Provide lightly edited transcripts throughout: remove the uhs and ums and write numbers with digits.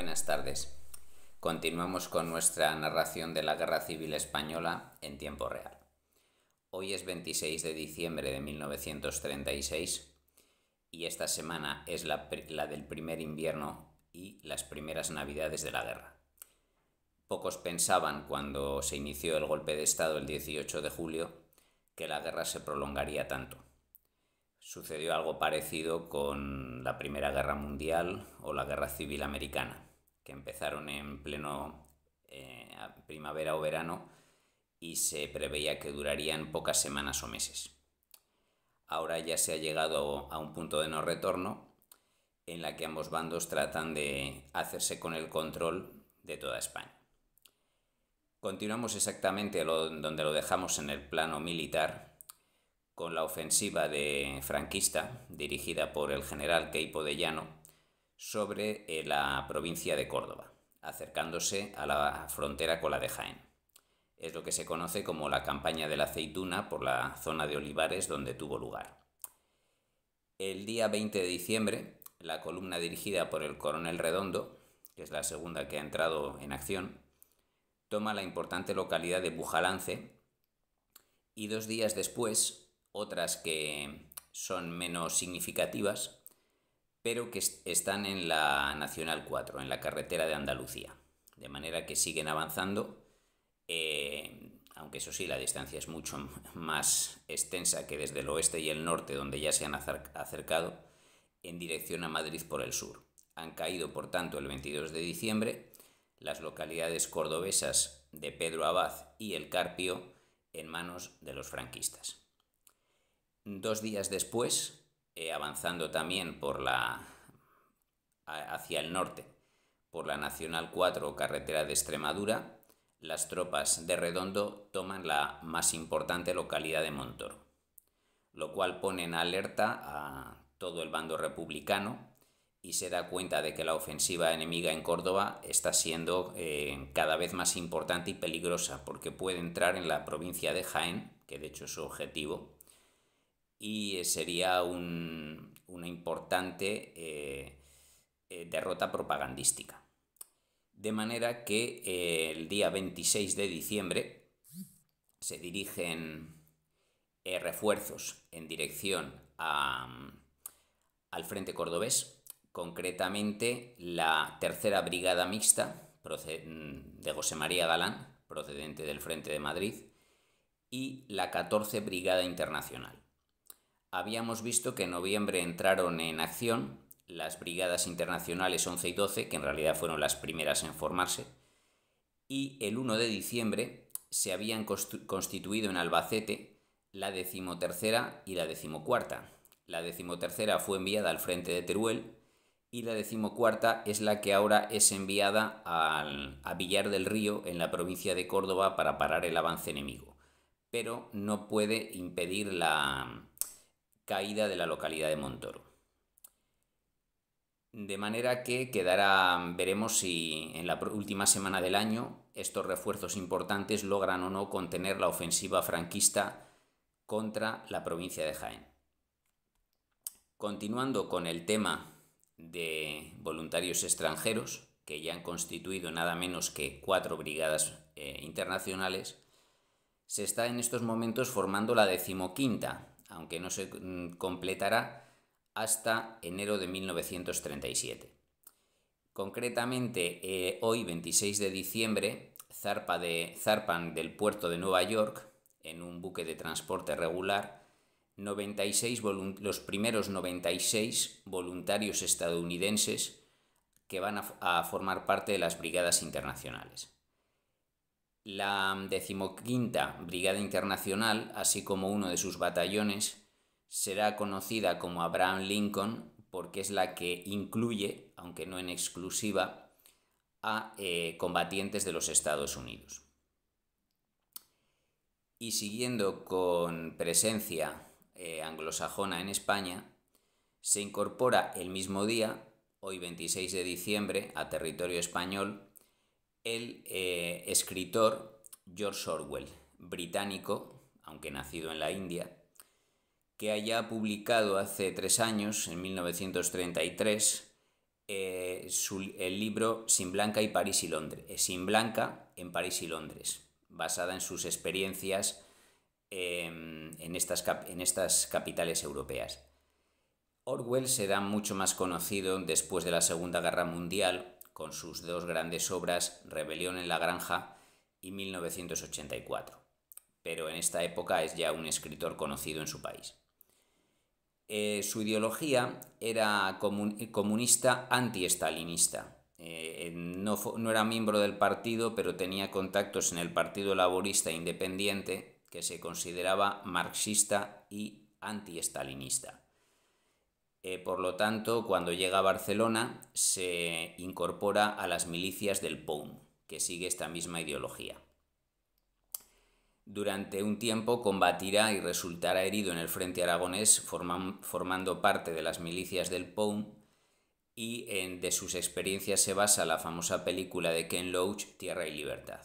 Buenas tardes. Continuamos con nuestra narración de la Guerra Civil Española en tiempo real. Hoy es 26 de diciembre de 1936 y esta semana es la del primer invierno y las primeras navidades de la guerra. Pocos pensaban cuando se inició el golpe de Estado el 18 de julio que la guerra se prolongaría tanto. Sucedió algo parecido con la Primera Guerra Mundial o la Guerra Civil Americana, que empezaron en pleno primavera o verano y se preveía que durarían pocas semanas o meses. Ahora ya se ha llegado a un punto de no retorno en la que ambos bandos tratan de hacerse con el control de toda España. Continuamos exactamente donde lo dejamos en el plano militar, con la ofensiva franquista dirigida por el general Queipo de Llano sobre la provincia de Córdoba, acercándose a la frontera con la de Jaén. Es lo que se conoce como la campaña de la aceituna por la zona de Olivares donde tuvo lugar. El día 20 de diciembre, la columna dirigida por el coronel Redondo, que es la segunda que ha entrado en acción, toma la importante localidad de Bujalance y 2 días después, otras que son menos significativas, pero que están en la Nacional 4, en la carretera de Andalucía. De manera que siguen avanzando, aunque eso sí, la distancia es mucho más extensa que desde el oeste y el norte, donde ya se han acercado, en dirección a Madrid por el sur. Han caído, por tanto, el 22 de diciembre las localidades cordobesas de Pedro Abad y El Carpio en manos de los franquistas. 2 días después, avanzando también hacia el norte por la Nacional 4 o carretera de Extremadura, las tropas de Redondo toman la más importante localidad de Montoro, lo cual pone en alerta a todo el bando republicano y se da cuenta de que la ofensiva enemiga en Córdoba está siendo cada vez más importante y peligrosa, porque puede entrar en la provincia de Jaén, que de hecho es su objetivo, y sería una importante derrota propagandística. De manera que el día 26 de diciembre se dirigen refuerzos en dirección al frente cordobés, concretamente la tercera brigada mixta de José María Galán, procedente del frente de Madrid, y la 14 Brigada Internacional. Habíamos visto que en noviembre entraron en acción las brigadas internacionales 11 y 12, que en realidad fueron las primeras en formarse, y el 1 de diciembre se habían constituido en Albacete la 13ª y la 14ª. La 13ª fue enviada al frente de Teruel y la 14ª es la que ahora es enviada a Villar del Río, en la provincia de Córdoba, para parar el avance enemigo, pero no puede impedir la caída de la localidad de Montoro. De manera que veremos si en la última semana del año estos refuerzos importantes logran o no contener la ofensiva franquista contra la provincia de Jaén. Continuando con el tema de voluntarios extranjeros, que ya han constituido nada menos que 4 brigadas internacionales, se está en estos momentos formando la 15ª, aunque no se completará hasta enero de 1937. Concretamente, hoy, 26 de diciembre, zarpan del puerto de Nueva York en un buque de transporte regular los primeros 96 voluntarios estadounidenses que van a formar parte de las brigadas internacionales. La 15ª Brigada Internacional, así como uno de sus batallones, será conocida como Abraham Lincoln porque es la que incluye, aunque no en exclusiva, a combatientes de los Estados Unidos. Y siguiendo con presencia anglosajona en España, se incorpora el mismo día, hoy 26 de diciembre, a territorio español, el escritor George Orwell, británico, aunque nacido en la India, que haya publicado hace 3 años, en 1933, el libro Sin Blanca y París y Londres, Sin Blanca en París y Londres, basada en sus experiencias en estas capitales europeas. Orwell será mucho más conocido después de la Segunda Guerra Mundial, con sus dos grandes obras, Rebelión en la Granja y 1984, pero en esta época es ya un escritor conocido en su país. Su ideología era comunista anti-estalinista. No era miembro del partido, pero tenía contactos en el Partido Laborista Independiente, que se consideraba marxista y anti-estalinista. Por lo tanto, cuando llega a Barcelona, se incorpora a las milicias del POUM, que sigue esta misma ideología. Durante un tiempo combatirá y resultará herido en el frente aragonés, formando parte de las milicias del POUM, y de sus experiencias se basa la famosa película de Ken Loach, Tierra y Libertad.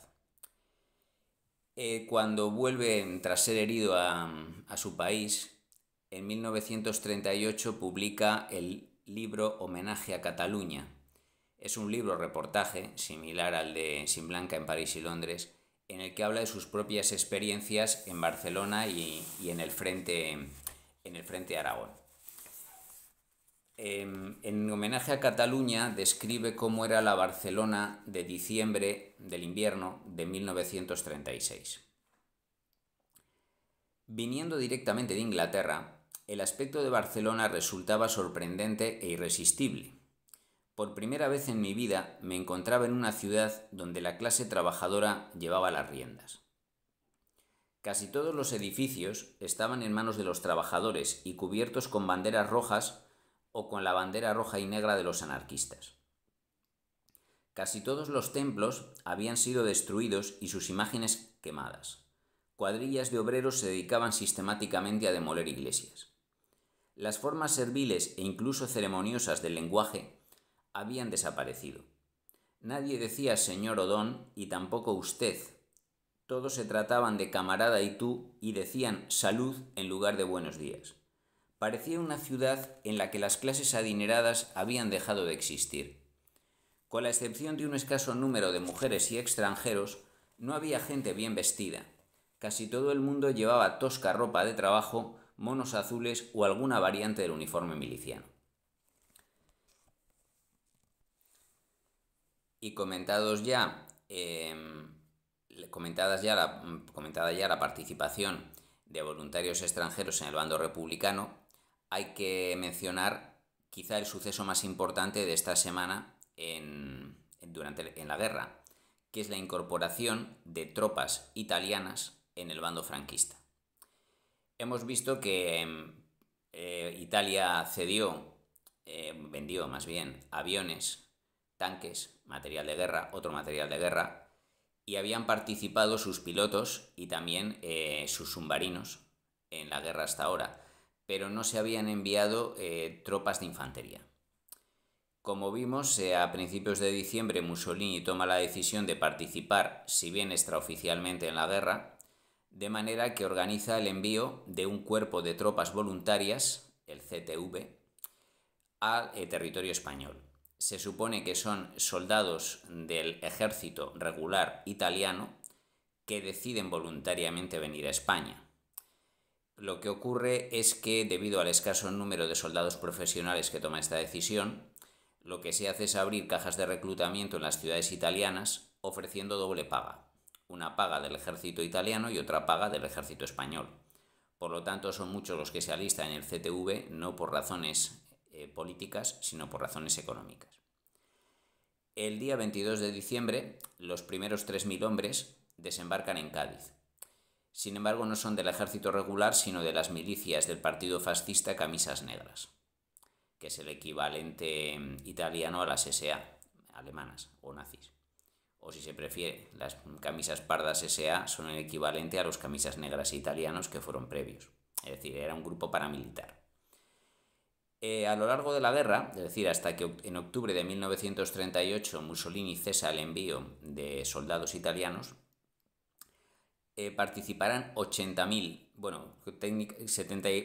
Cuando vuelve, tras ser herido a su país, en 1938 publica el libro Homenaje a Cataluña. Es un libro-reportaje similar al de Sin Blanca en París y Londres, en el que habla de sus propias experiencias en Barcelona y en el frente Aragón. En Homenaje a Cataluña describe cómo era la Barcelona de diciembre del invierno de 1936. Viniendo directamente de Inglaterra, el aspecto de Barcelona resultaba sorprendente e irresistible. Por primera vez en mi vida me encontraba en una ciudad donde la clase trabajadora llevaba las riendas. Casi todos los edificios estaban en manos de los trabajadores y cubiertos con banderas rojas o con la bandera roja y negra de los anarquistas. Casi todos los templos habían sido destruidos y sus imágenes quemadas. Cuadrillas de obreros se dedicaban sistemáticamente a demoler iglesias. Las formas serviles e incluso ceremoniosas del lenguaje habían desaparecido. Nadie decía señor o don y tampoco usted. Todos se trataban de camarada y tú y decían salud en lugar de buenos días. Parecía una ciudad en la que las clases adineradas habían dejado de existir. Con la excepción de un escaso número de mujeres y extranjeros, no había gente bien vestida. Casi todo el mundo llevaba tosca ropa de trabajo, monos azules o alguna variante del uniforme miliciano. Y comentada ya la participación de voluntarios extranjeros en el bando republicano, hay que mencionar quizá el suceso más importante de esta semana en la guerra, que es la incorporación de tropas italianas en el bando franquista. Hemos visto que Italia vendió más bien aviones, tanques, otro material de guerra, y habían participado sus pilotos y también sus submarinos en la guerra hasta ahora, pero no se habían enviado tropas de infantería. Como vimos, a principios de diciembre Mussolini toma la decisión de participar, si bien extraoficialmente, en la guerra, de manera que organiza el envío de un cuerpo de tropas voluntarias, el CTV, al territorio español. Se supone que son soldados del ejército regular italiano que deciden voluntariamente venir a España. Lo que ocurre es que, debido al escaso número de soldados profesionales que toman esta decisión, lo que se hace es abrir cajas de reclutamiento en las ciudades italianas ofreciendo doble paga. Una paga del ejército italiano y otra paga del ejército español. Por lo tanto, son muchos los que se alistan en el CTV, no por razones políticas, sino por razones económicas. El día 22 de diciembre, los primeros 3.000 hombres desembarcan en Cádiz. Sin embargo, no son del ejército regular, sino de las milicias del partido fascista Camisas Negras, que es el equivalente italiano a las SA alemanas o nazis. O si se prefiere, las camisas pardas SA son el equivalente a los camisas negras italianos que fueron previos. Es decir, era un grupo paramilitar. A lo largo de la guerra, es decir, hasta que en octubre de 1938 Mussolini cesa el envío de soldados italianos, participarán 80.000, bueno,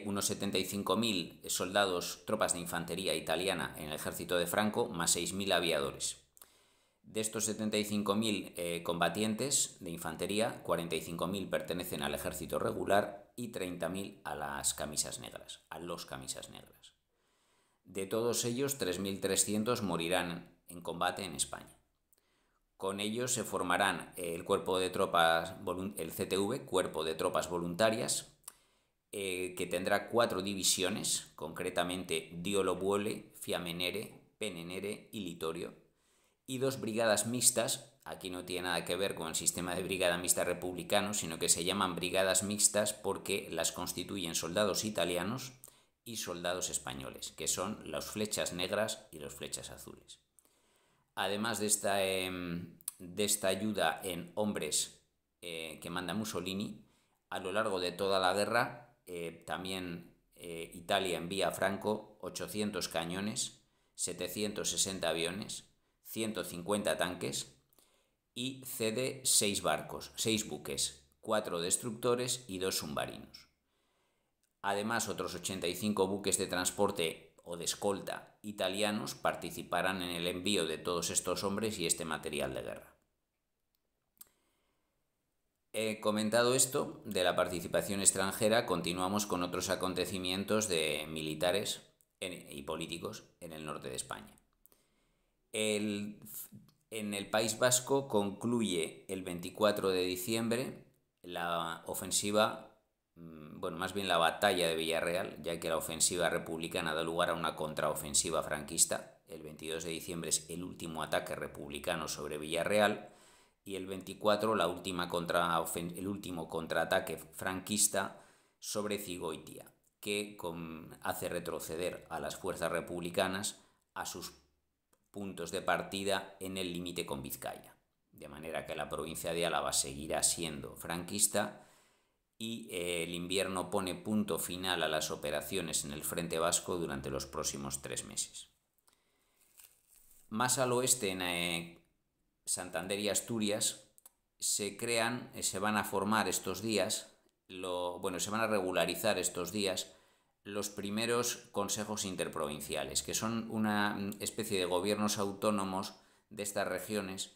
unos 75.000 soldados, tropas de infantería italiana en el ejército de Franco, más 6.000 aviadores. De estos 75.000 combatientes de infantería, 45.000 pertenecen al ejército regular y 30.000 a las camisas negras, a los camisas negras. De todos ellos, 3.300 morirán en combate en España. Con ellos se formarán el cuerpo de tropas, el CTV, Cuerpo de Tropas Voluntarias, que tendrá 4 divisiones, concretamente Diolo Buole, Fiamenere, Penenere y Litorio, y 2 brigadas mixtas. Aquí no tiene nada que ver con el sistema de brigada mixta republicano, sino que se llaman brigadas mixtas porque las constituyen soldados italianos y soldados españoles, que son los flechas negras y los flechas azules. Además de esta ayuda en hombres que manda Mussolini, a lo largo de toda la guerra también Italia envía a Franco 800 cañones, 760 aviones, 150 tanques y cede 6 barcos, 6 buques, 4 destructores y 2 submarinos. Además, otros 85 buques de transporte o de escolta italianos participarán en el envío de todos estos hombres y este material de guerra. Comentado esto de la participación extranjera, continuamos con otros acontecimientos de militares y políticos en el norte de España. En el País Vasco concluye el 24 de diciembre la ofensiva, más bien la batalla de Villarreal, ya que la ofensiva republicana da lugar a una contraofensiva franquista. El 22 de diciembre es el último ataque republicano sobre Villarreal y el 24 el último contraataque franquista sobre Cigoitia, que hace retroceder a las fuerzas republicanas a sus puntos de partida en el límite con Vizcaya, de manera que la provincia de Álava seguirá siendo franquista y el invierno pone punto final a las operaciones en el frente vasco durante los próximos 3 meses. Más al oeste, en Santander y Asturias, se van a formar estos días, se van a regularizar estos días los primeros consejos interprovinciales, que son una especie de gobiernos autónomos de estas regiones,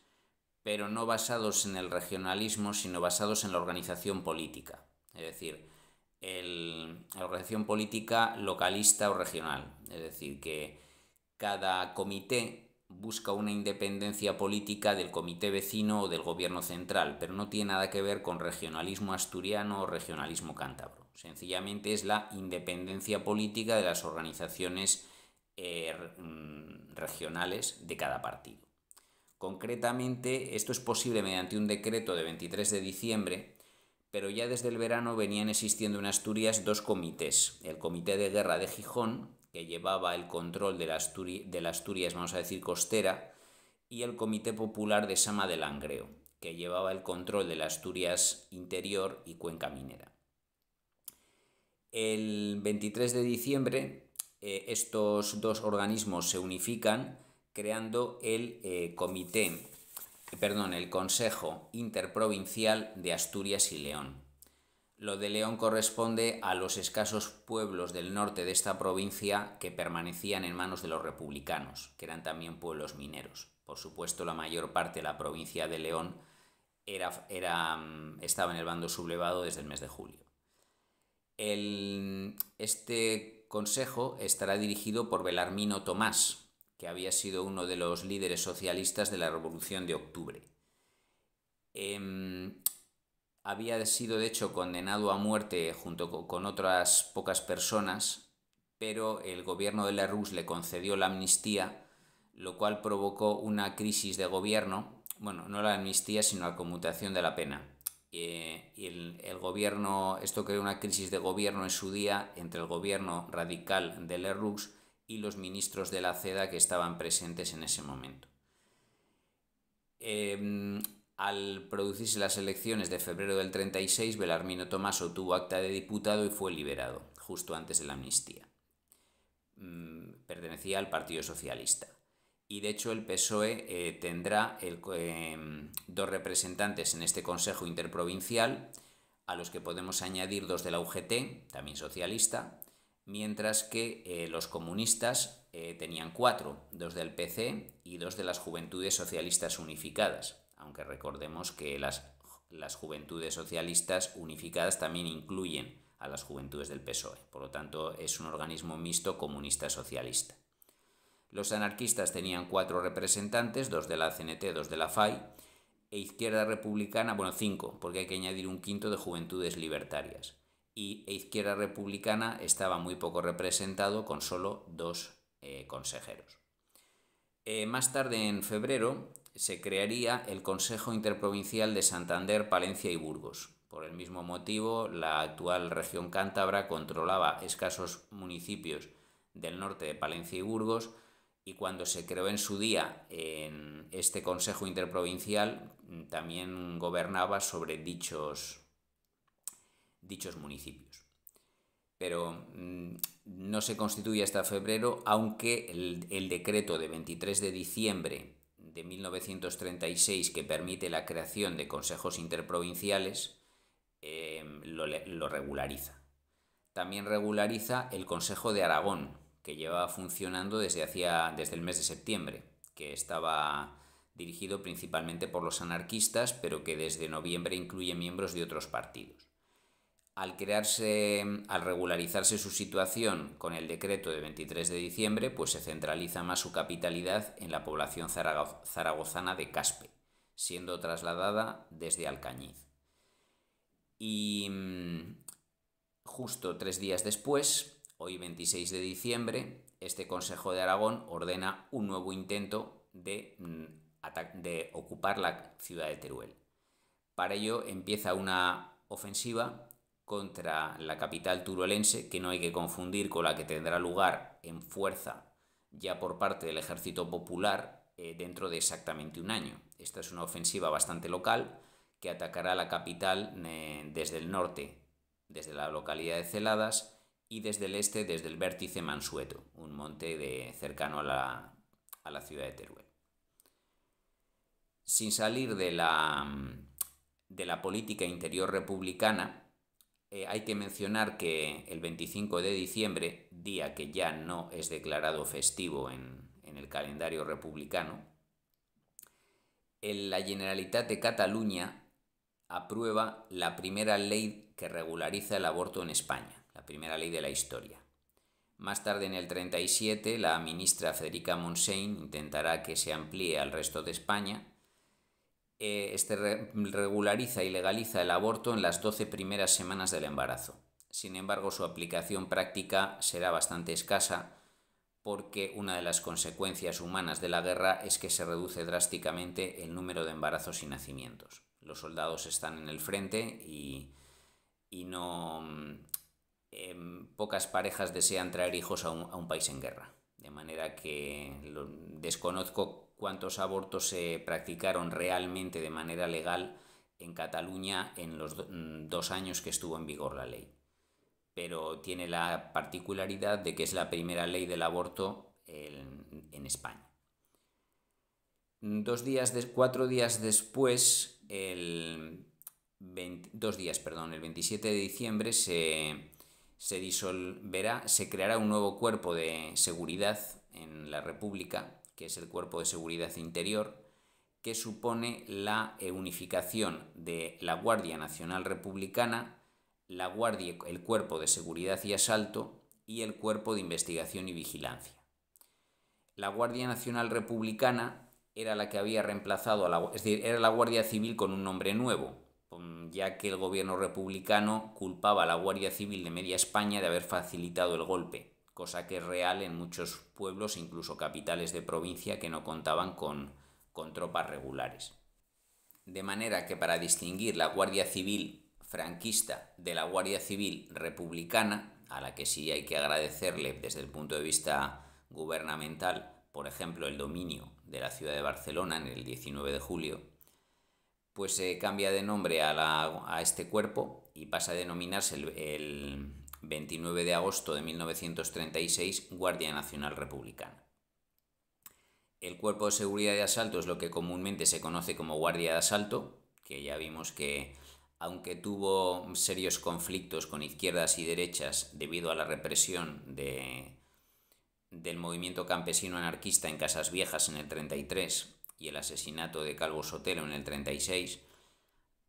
pero no basados en el regionalismo, sino basados en la organización política. Es decir, la organización política localista o regional. Es decir, que cada comité busca una independencia política del comité vecino o del gobierno central, pero no tiene nada que ver con regionalismo asturiano o regionalismo cántabro. Sencillamente es la independencia política de las organizaciones regionales de cada partido. Concretamente, esto es posible mediante un decreto de 23 de diciembre, pero ya desde el verano venían existiendo en Asturias 2 comités. El Comité de Guerra de Gijón, que llevaba el control de la Asturias, vamos a decir, costera, y el Comité Popular de Sama de Langreo, que llevaba el control de la Asturias interior y cuenca minera. El 23 de diciembre estos 2 organismos se unifican creando el Consejo Interprovincial de Asturias y León. Lo de León corresponde a los escasos pueblos del norte de esta provincia que permanecían en manos de los republicanos, que eran también pueblos mineros. Por supuesto, la mayor parte de la provincia de León estaba en el bando sublevado desde el mes de julio. Este consejo estará dirigido por Belarmino Tomás, que había sido uno de los líderes socialistas de la Revolución de Octubre. Había sido de hecho condenado a muerte junto con otras pocas personas, pero el gobierno de Lerroux le concedió la amnistía, lo cual provocó una crisis de gobierno, no la amnistía sino la conmutación de la pena. Esto creó una crisis de gobierno en su día entre el gobierno radical de Lerroux y los ministros de la CEDA que estaban presentes en ese momento. Al producirse las elecciones de febrero del 36, Belarmino Tomás obtuvo acta de diputado y fue liberado, justo antes de la amnistía. Pertenecía al Partido Socialista. Y de hecho el PSOE tendrá 2 representantes en este Consejo Interprovincial, a los que podemos añadir 2 de la UGT, también socialista, mientras que los comunistas tenían 4, 2 del PC y 2 de las Juventudes Socialistas Unificadas, aunque recordemos que las Juventudes Socialistas Unificadas también incluyen a las Juventudes del PSOE, por lo tanto es un organismo mixto comunista-socialista. Los anarquistas tenían 4 representantes, 2 de la CNT, 2 de la FAI, e Izquierda Republicana, 5, porque hay que añadir un quinto de Juventudes Libertarias. Y Izquierda Republicana estaba muy poco representado, con solo 2 consejeros. Más tarde, en febrero, se crearía el Consejo Interprovincial de Santander, Palencia y Burgos. Por el mismo motivo, la actual región cántabra controlaba escasos municipios del norte de Palencia y Burgos, y cuando se creó en su día en este Consejo Interprovincial, también gobernaba sobre dichos municipios. Pero no se constituye hasta febrero, aunque el decreto de 23 de diciembre de 1936, que permite la creación de consejos interprovinciales, lo regulariza. También regulariza el Consejo de Aragón, que llevaba funcionando desde el mes de septiembre, que estaba dirigido principalmente por los anarquistas, pero que desde noviembre incluye miembros de otros partidos. Al regularizarse su situación con el decreto de 23 de diciembre, pues se centraliza más su capitalidad en la población zaragozana de Caspe, siendo trasladada desde Alcañiz. Y justo 3 días después, hoy 26 de diciembre, este Consejo de Aragón ordena un nuevo intento de ocupar la ciudad de Teruel. Para ello empieza una ofensiva contra la capital turolense, que no hay que confundir con la que tendrá lugar en fuerza ya por parte del Ejército Popular dentro de exactamente un año. Esta es una ofensiva bastante local que atacará la capital desde el norte, desde la localidad de Celadas, y desde el este, desde el vértice Mansueto, un monte cercano a la ciudad de Teruel. Sin salir de la política interior republicana, hay que mencionar que el 25 de diciembre, día que ya no es declarado festivo en el calendario republicano, la Generalitat de Cataluña aprueba la primera ley que regulariza el aborto en España, la primera ley de la historia. Más tarde, en el 37, la ministra Federica Montseny intentará que se amplíe al resto de España. Regulariza y legaliza el aborto en las 12 primeras semanas del embarazo. Sin embargo, su aplicación práctica será bastante escasa, porque una de las consecuencias humanas de la guerra es que se reduce drásticamente el número de embarazos y nacimientos. Los soldados están en el frente y pocas parejas desean traer hijos a un país en guerra. De manera que desconozco cuántos abortos se practicaron realmente de manera legal en Cataluña en los 2 años que estuvo en vigor la ley. Pero tiene la particularidad de que es la primera ley del aborto en España. 4 días después, el 27 de diciembre, se creará un nuevo cuerpo de seguridad en la República, que es el Cuerpo de Seguridad Interior, que supone la unificación de la Guardia Nacional Republicana, el Cuerpo de Seguridad y Asalto y el Cuerpo de Investigación y Vigilancia. La Guardia Nacional Republicana era la que había reemplazado era la Guardia Civil con un nombre nuevo, ya que el gobierno republicano culpaba a la Guardia Civil de media España de haber facilitado el golpe, cosa que es real en muchos pueblos, incluso capitales de provincia, que no contaban con tropas regulares. De manera que, para distinguir la Guardia Civil franquista de la Guardia Civil republicana, a la que sí hay que agradecerle desde el punto de vista gubernamental, por ejemplo, el dominio de la ciudad de Barcelona en el 19 de julio, pues se cambia de nombre a este cuerpo y pasa a denominarse el 29 de agosto de 1936 Guardia Nacional Republicana. El Cuerpo de Seguridad y Asalto es lo que comúnmente se conoce como Guardia de Asalto, que ya vimos que aunque tuvo serios conflictos con izquierdas y derechas debido a la represión del movimiento campesino anarquista en Casas Viejas en el 33 y el asesinato de Calvo Sotelo en el 36,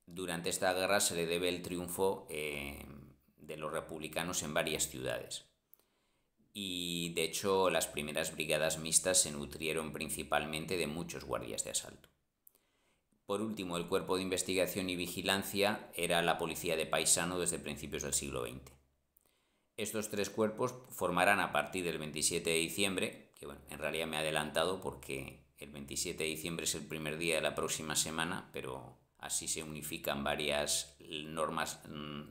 durante esta guerra se le debe el triunfo de los republicanos en varias ciudades. Y de hecho las primeras brigadas mixtas se nutrieron principalmente de muchos guardias de asalto. Por último, el Cuerpo de Investigación y Vigilancia era la policía de paisano desde principios del siglo XX. Estos tres cuerpos formarán a partir del 27 de diciembre, que bueno, en realidad me he adelantado porque el 27 de diciembre es el primer día de la próxima semana, pero así se unifican varias normas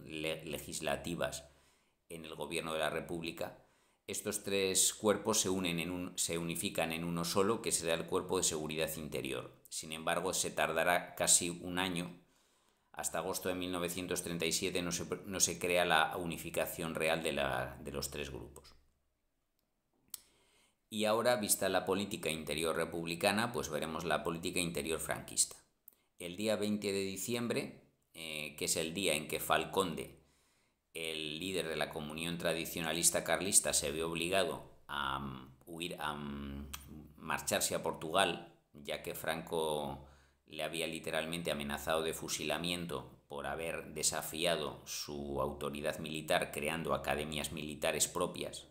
legislativas en el Gobierno de la República. Estos tres cuerpos se unifican en uno solo, que será el Cuerpo de Seguridad Interior. Sin embargo, se tardará casi un año. Hasta agosto de 1937 no se crea la unificación real de los tres grupos. Y ahora, vista la política interior republicana, pues veremos la política interior franquista. El día 20 de diciembre, que es el día en que Falconde, el líder de la comunión tradicionalista carlista, se ve obligado a marcharse a Portugal, ya que Franco le había literalmente amenazado de fusilamiento por haber desafiado su autoridad militar creando academias militares propias.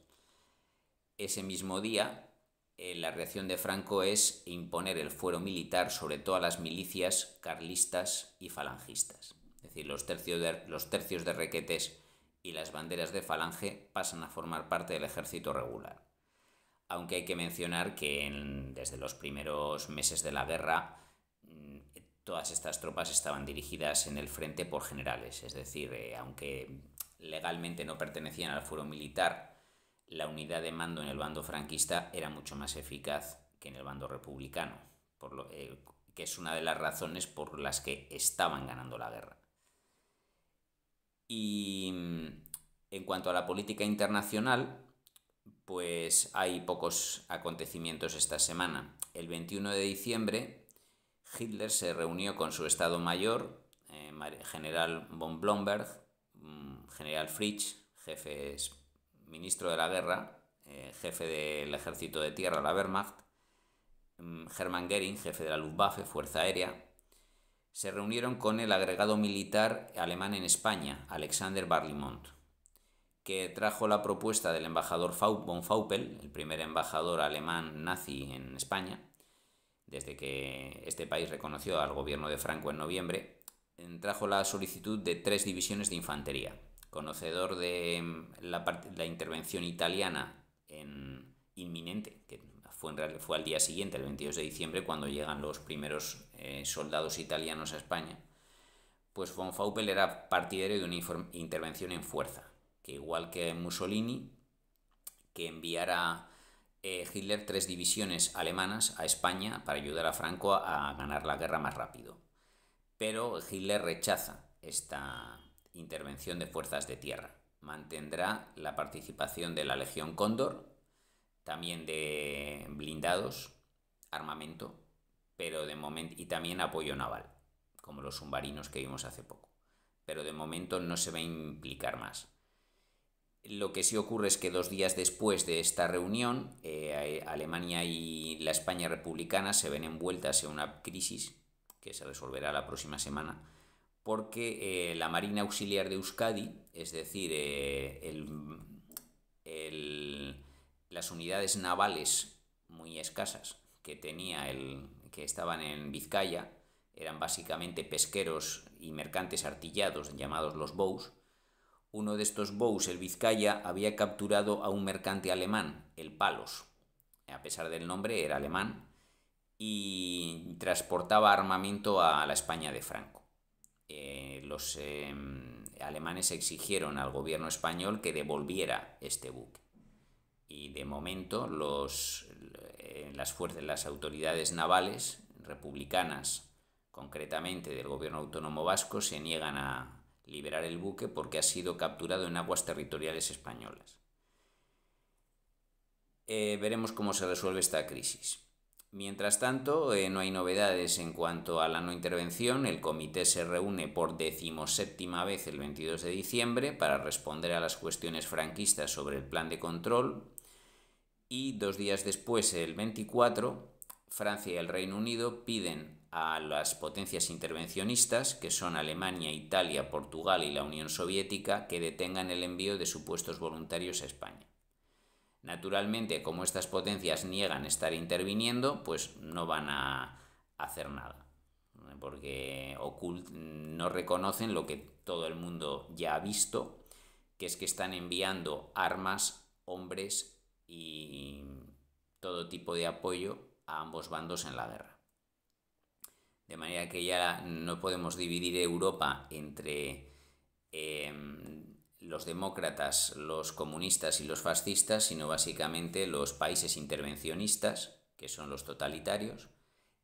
Ese mismo día, la reacción de Franco es imponer el fuero militar sobre todas las milicias carlistas y falangistas. Es decir, los tercios de Requetés y las banderas de Falange pasan a formar parte del ejército regular. Aunque hay que mencionar que desde los primeros meses de la guerra todas estas tropas estaban dirigidas en el frente por generales, es decir, aunque legalmente no pertenecían al fuero militar, la unidad de mando en el bando franquista era mucho más eficaz que en el bando republicano, que es una de las razones por las que estaban ganando la guerra. Y en cuanto a la política internacional, pues hay pocos acontecimientos esta semana. El 21 de diciembre, Hitler se reunió con su Estado Mayor, general von Blomberg, general Fritsch, ministro de la guerra, jefe del ejército de tierra, la Wehrmacht, Hermann Göring, jefe de la Luftwaffe, Fuerza Aérea. Se reunieron con el agregado militar alemán en España, Alexander Barlimont, que trajo la propuesta del embajador von Faupel, el primer embajador alemán nazi en España, desde que este país reconoció al gobierno de Franco en noviembre. Trajo la solicitud de 3 divisiones de infantería. Conocedor de la intervención italiana inminente, que fue al día siguiente, el 22 de diciembre, cuando llegan los primeros soldados italianos a España, pues von Faupel era partidario de una intervención en fuerza, que igual que Mussolini, que enviara Hitler 3 divisiones alemanas a España para ayudar a Franco a ganar la guerra más rápido. Pero Hitler rechaza esta intervención de fuerzas de tierra. Mantendrá la participación de la Legión Cóndor, también de blindados, armamento, pero de momento, y también apoyo naval, como los submarinos que vimos hace poco. Pero de momento no se va a implicar más. Lo que sí ocurre es que 2 días después de esta reunión, Alemania y la España republicana se ven envueltas en una crisis que se resolverá la próxima semana, porque la Marina Auxiliar de Euskadi, es decir, las unidades navales muy escasas que estaban en Vizcaya, eran básicamente pesqueros y mercantes artillados llamados los Bous. Uno de estos Bous, el Vizcaya, había capturado a un mercante alemán, el Palos. A pesar del nombre, era alemán y transportaba armamento a la España de Franco. Los alemanes exigieron al gobierno español que devolviera este buque. Y de momento las autoridades navales republicanas, concretamente del gobierno autónomo vasco, se niegan a liberar el buque porque ha sido capturado en aguas territoriales españolas. Veremos cómo se resuelve esta crisis. Mientras tanto, no hay novedades en cuanto a la no intervención. El comité se reúne por 17ª vez el 22 de diciembre para responder a las cuestiones franquistas sobre el plan de control, y 2 días después, el 24, Francia y el Reino Unido piden a las potencias intervencionistas, que son Alemania, Italia, Portugal y la Unión Soviética, que detengan el envío de supuestos voluntarios a España. Naturalmente, como estas potencias niegan estar interviniendo, pues no van a hacer nada, porque no reconocen lo que todo el mundo ya ha visto, que es que están enviando armas, hombres y todo tipo de apoyo a ambos bandos en la guerra. De manera que ya no podemos dividir Europa entre los demócratas, los comunistas y los fascistas, sino básicamente los países intervencionistas, que son los totalitarios,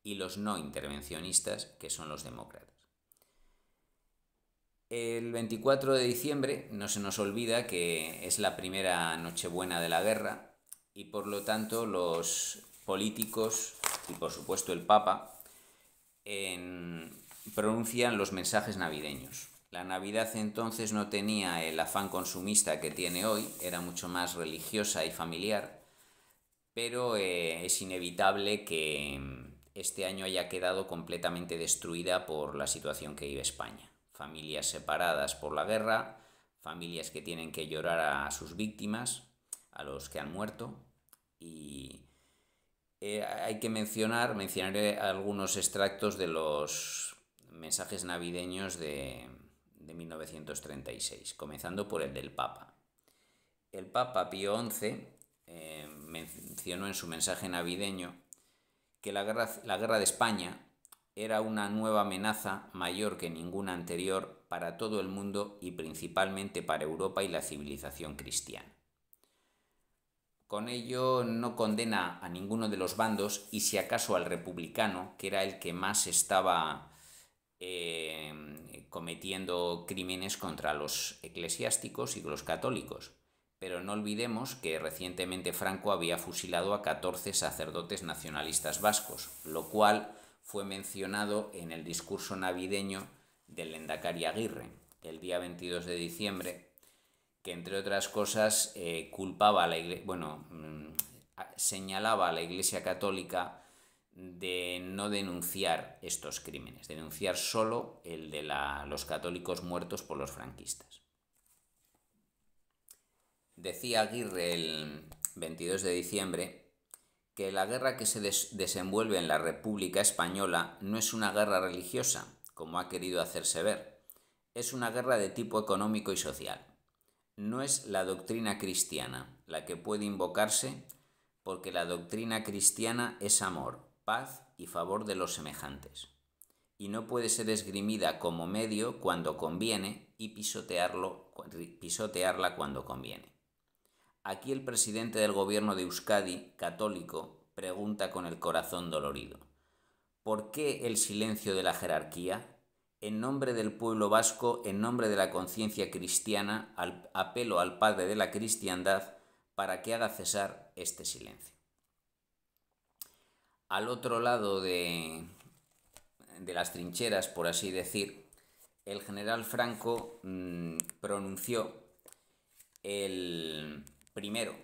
y los no intervencionistas, que son los demócratas. El 24 de diciembre no se nos olvida que es la primera Nochebuena de la guerra, y por lo tanto los políticos y por supuesto el Papa pronuncian los mensajes navideños. La Navidad entonces no tenía el afán consumista que tiene hoy, era mucho más religiosa y familiar, pero es inevitable que este año haya quedado completamente destruida por la situación que vive España. Familias separadas por la guerra, familias que tienen que llorar a sus víctimas, a los que han muerto, y hay que mencionaré algunos extractos de los mensajes navideños de 1936, comenzando por el del Papa. El Papa Pío XI mencionó en su mensaje navideño que la guerra de España era una nueva amenaza mayor que ninguna anterior para todo el mundo y principalmente para Europa y la civilización cristiana. Con ello no condena a ninguno de los bandos, y si acaso al republicano, que era el que más estaba cometiendo crímenes contra los eclesiásticos y los católicos. Pero no olvidemos que recientemente Franco había fusilado a 14 sacerdotes nacionalistas vascos, lo cual fue mencionado en el discurso navideño del Lehendakari Aguirre, el día 22 de diciembre, que entre otras cosas señalaba a la Iglesia Católica de no denunciar estos crímenes, denunciar solo el de los católicos muertos por los franquistas. Decía Aguirre el 22 de diciembre que la guerra que se desenvuelve en la República Española no es una guerra religiosa, como ha querido hacerse ver, es una guerra de tipo económico y social. No es la doctrina cristiana la que puede invocarse, porque la doctrina cristiana es amor, paz y favor de los semejantes, y no puede ser esgrimida como medio cuando conviene y pisotearla cuando conviene. Aquí el presidente del gobierno de Euskadi, católico, pregunta con el corazón dolorido: ¿por qué el silencio de la jerarquía? En nombre del pueblo vasco, en nombre de la conciencia cristiana, apelo al Padre de la cristiandad para que haga cesar este silencio. Al otro lado de las trincheras, por así decir, el general Franco pronunció el primero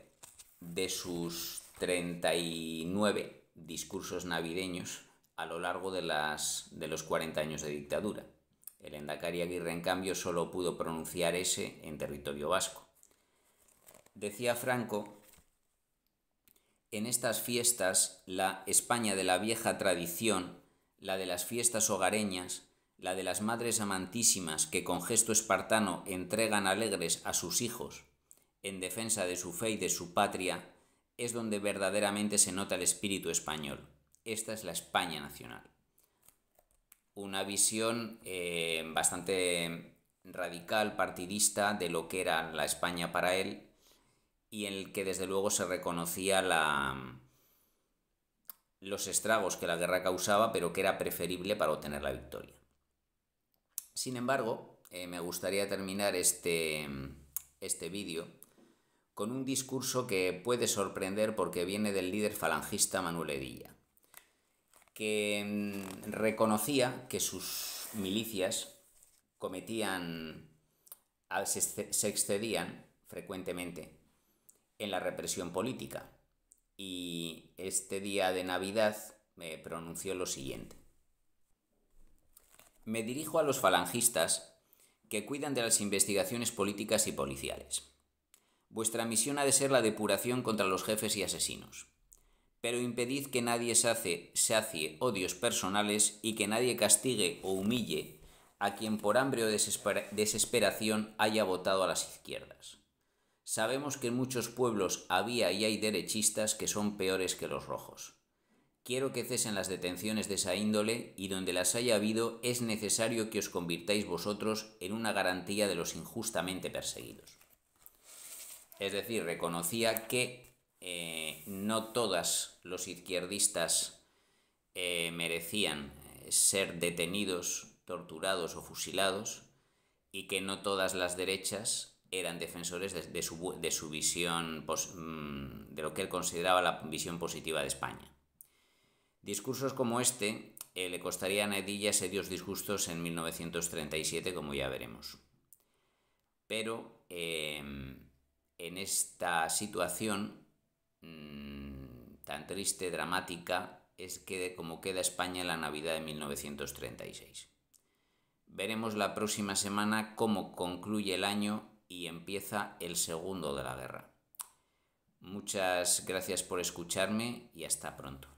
de sus 39 discursos navideños a lo largo de los 40 años de dictadura. El Lehendakari Aguirre, en cambio, solo pudo pronunciar ese en territorio vasco. Decía Franco: en estas fiestas, la España de la vieja tradición, la de las fiestas hogareñas, la de las madres amantísimas que con gesto espartano entregan alegres a sus hijos en defensa de su fe y de su patria, es donde verdaderamente se nota el espíritu español. Esta es la España nacional. Una visión bastante radical, partidista, de lo que era la España para él, y en el que desde luego se reconocía los estragos que la guerra causaba, pero que era preferible para obtener la victoria. Sin embargo, me gustaría terminar este vídeo con un discurso que puede sorprender porque viene del líder falangista Manuel Hedilla. que reconocía que sus milicias se excedían frecuentemente en la represión política. Y este día de Navidad me pronunció lo siguiente: me dirijo a los falangistas que cuidan de las investigaciones políticas y policiales. Vuestra misión ha de ser la depuración contra los jefes y asesinos. Pero impedid que nadie sacie odios personales y que nadie castigue o humille a quien por hambre o desesperación haya votado a las izquierdas. Sabemos que en muchos pueblos había y hay derechistas que son peores que los rojos. Quiero que cesen las detenciones de esa índole y donde las haya habido es necesario que os convirtáis vosotros en una garantía de los injustamente perseguidos. Es decir, reconocía que no todos los izquierdistas merecían ser detenidos, torturados o fusilados, y que no todas las derechas eran defensores de su visión, de lo que él consideraba la visión positiva de España. Discursos como este le costarían a Hedilla serios disgustos en 1937, como ya veremos. Pero en esta situación tan triste, dramática, es como queda España en la Navidad de 1936. Veremos la próxima semana cómo concluye el año y empieza el segundo de la guerra. Muchas gracias por escucharme y hasta pronto.